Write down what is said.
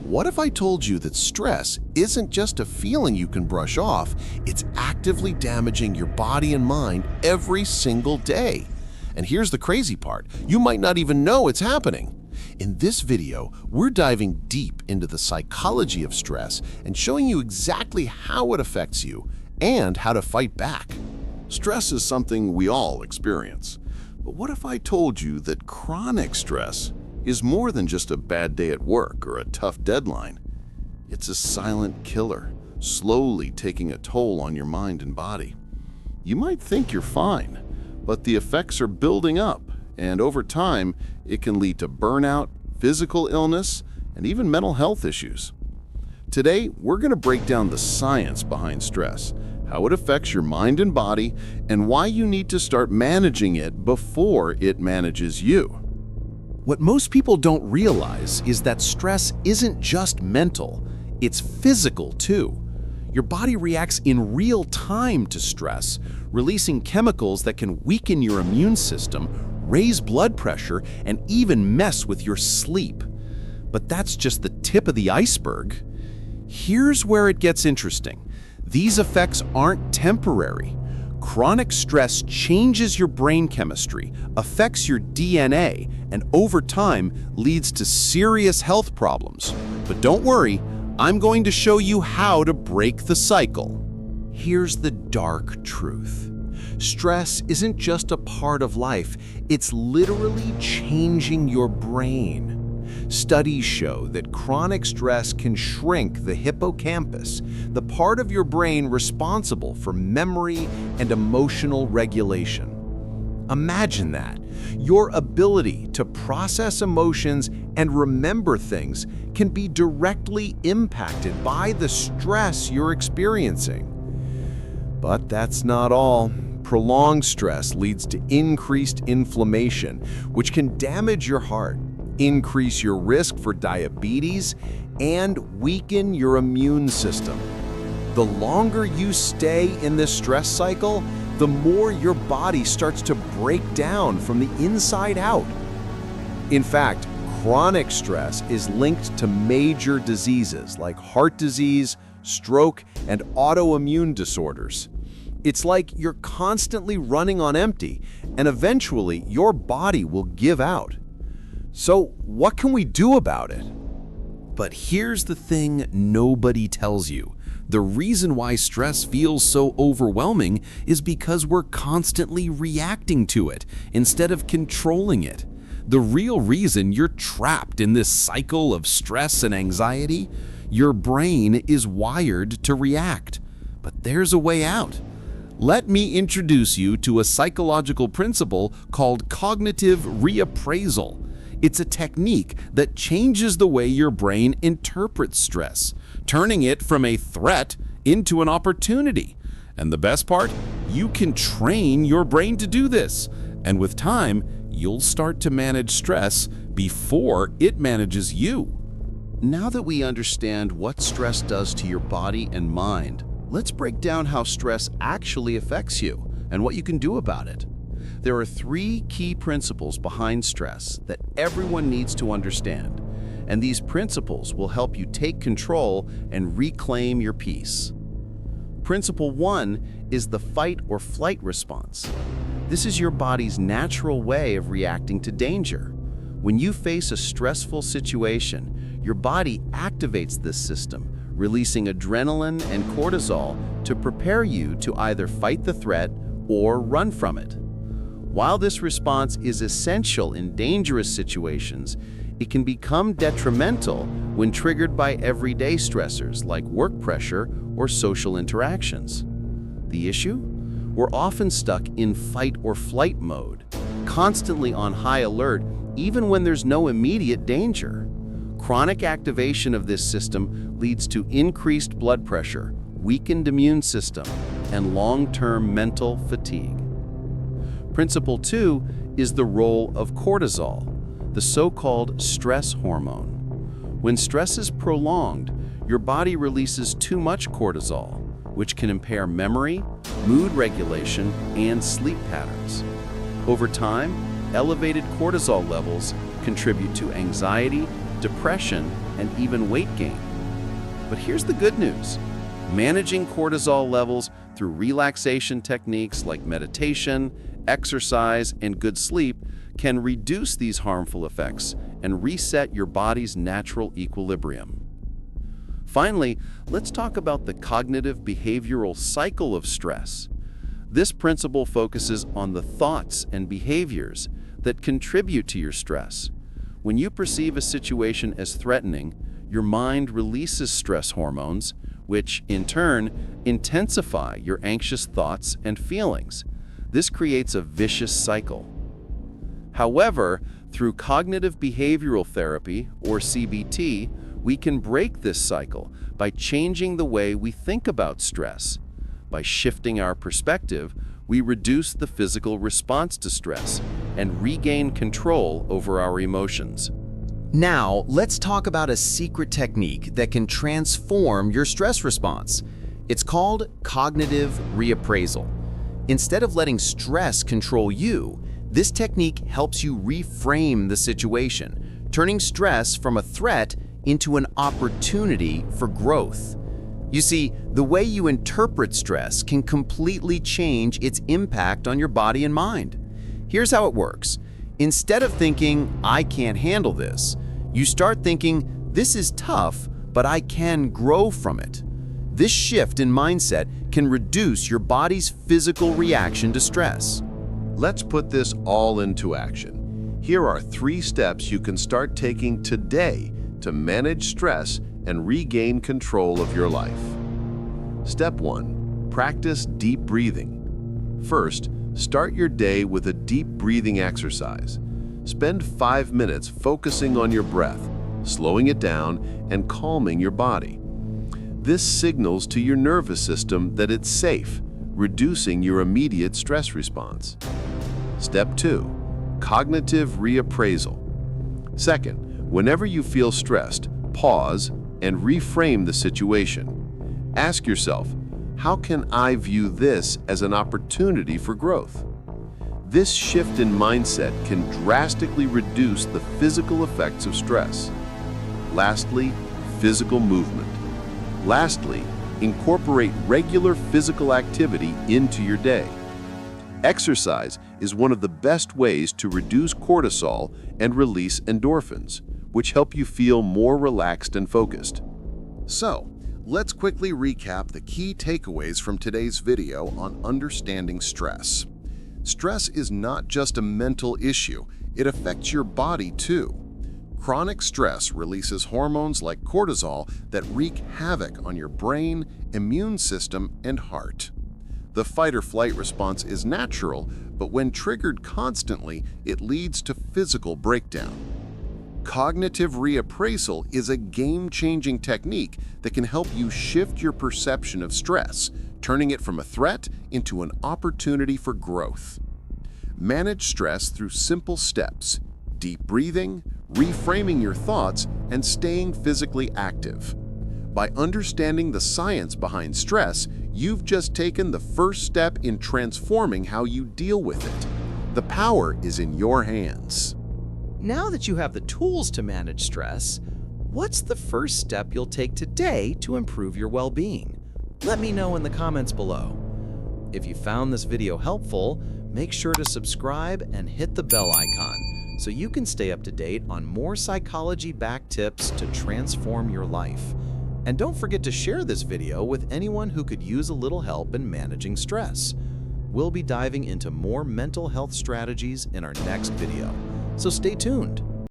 What if I told you that stress isn't just a feeling you can brush off, it's actively damaging your body and mind every single day? And here's the crazy part, you might not even know it's happening. In this video, we're diving deep into the psychology of stress and showing you exactly how it affects you and how to fight back. Stress is something we all experience. But what if I told you that chronic stress is more than just a bad day at work or a tough deadline? It's a silent killer, slowly taking a toll on your mind and body. You might think you're fine, but the effects are building up, and over time, it can lead to burnout, physical illness, and even mental health issues. Today, we're going to break down the science behind stress, how it affects your mind and body, and why you need to start managing it before it manages you. What most people don't realize is that stress isn't just mental, it's physical too. Your body reacts in real time to stress, releasing chemicals that can weaken your immune system, raise blood pressure, and even mess with your sleep. But that's just the tip of the iceberg. Here's where it gets interesting. These effects aren't temporary. Chronic stress changes your brain chemistry, affects your DNA, and over time leads to serious health problems. But don't worry, I'm going to show you how to break the cycle. Here's the dark truth. Stress isn't just a part of life, it's literally changing your brain. Studies show that chronic stress can shrink the hippocampus, the part of your brain responsible for memory and emotional regulation. Imagine that. Your ability to process emotions and remember things can be directly impacted by the stress you're experiencing. But that's not all. Prolonged stress leads to increased inflammation, which can damage your heart, increase your risk for diabetes, and weaken your immune system. The longer you stay in this stress cycle, the more your body starts to break down from the inside out. In fact, chronic stress is linked to major diseases like heart disease, stroke, and autoimmune disorders. It's like you're constantly running on empty, and eventually your body will give out. So what can we do about it? But here's the thing nobody tells you. The reason why stress feels so overwhelming is because we're constantly reacting to it instead of controlling it. The real reason you're trapped in this cycle of stress and anxiety, your brain is wired to react. But there's a way out. Let me introduce you to a psychological principle called cognitive reappraisal. It's a technique that changes the way your brain interprets stress, turning it from a threat into an opportunity. And the best part, you can train your brain to do this. And with time, you'll start to manage stress before it manages you. Now that we understand what stress does to your body and mind, let's break down how stress actually affects you and what you can do about it. There are 3 key principles behind stress that everyone needs to understand, and these principles will help you take control and reclaim your peace. Principle 1 is the fight or flight response. This is your body's natural way of reacting to danger. When you face a stressful situation, your body activates this system, releasing adrenaline and cortisol to prepare you to either fight the threat or run from it. While this response is essential in dangerous situations, it can become detrimental when triggered by everyday stressors like work pressure or social interactions. The issue? We're often stuck in fight or flight mode, constantly on high alert even when there's no immediate danger. Chronic activation of this system leads to increased blood pressure, weakened immune system, and long-term mental fatigue. Principle 2 is the role of cortisol, the so-called stress hormone. When stress is prolonged, your body releases too much cortisol, which can impair memory, mood regulation, and sleep patterns. Over time, elevated cortisol levels contribute to anxiety, depression, and even weight gain. But here's the good news. Managing cortisol levels through relaxation techniques like meditation, exercise, and good sleep can reduce these harmful effects and reset your body's natural equilibrium. Finally, let's talk about the cognitive behavioral cycle of stress. This principle focuses on the thoughts and behaviors that contribute to your stress. When you perceive a situation as threatening, your mind releases stress hormones, which, in turn, intensify your anxious thoughts and feelings. This creates a vicious cycle. However, through cognitive behavioral therapy, or CBT, we can break this cycle by changing the way we think about stress. By shifting our perspective, we reduce the physical response to stress and regain control over our emotions. Now, let's talk about a secret technique that can transform your stress response. It's called cognitive reappraisal. Instead of letting stress control you, this technique helps you reframe the situation, turning stress from a threat into an opportunity for growth. You see, the way you interpret stress can completely change its impact on your body and mind. Here's how it works. Instead of thinking, "I can't handle this," you start thinking, "This is tough, but I can grow from it." This shift in mindset can reduce your body's physical reaction to stress. Let's put this all into action. Here are 3 steps you can start taking today to manage stress and regain control of your life. Step 1. Practice deep breathing. First, start your day with a deep breathing exercise. Spend 5 minutes focusing on your breath, slowing it down, and calming your body. This signals to your nervous system that it's safe, reducing your immediate stress response. Step 2. Cognitive reappraisal. Second, whenever you feel stressed, pause and reframe the situation. Ask yourself, how can I view this as an opportunity for growth? This shift in mindset can drastically reduce the physical effects of stress. Lastly, physical movement. Lastly, incorporate regular physical activity into your day. Exercise is one of the best ways to reduce cortisol and release endorphins, which help you feel more relaxed and focused. So, let's quickly recap the key takeaways from today's video on understanding stress. Stress is not just a mental issue, it affects your body too. Chronic stress releases hormones like cortisol that wreak havoc on your brain, immune system, and heart. The fight-or-flight response is natural, but when triggered constantly, it leads to physical breakdown. Cognitive reappraisal is a game-changing technique that can help you shift your perception of stress, turning it from a threat into an opportunity for growth. Manage stress through simple steps: deep breathing, reframing your thoughts, and staying physically active. By understanding the science behind stress, you've just taken the first step in transforming how you deal with it. The power is in your hands. Now that you have the tools to manage stress, what's the first step you'll take today to improve your well-being? Let me know in the comments below. If you found this video helpful, make sure to subscribe and hit the bell icon so you can stay up to date on more psychology-backed tips to transform your life. And don't forget to share this video with anyone who could use a little help in managing stress. We'll be diving into more mental health strategies in our next video, so stay tuned.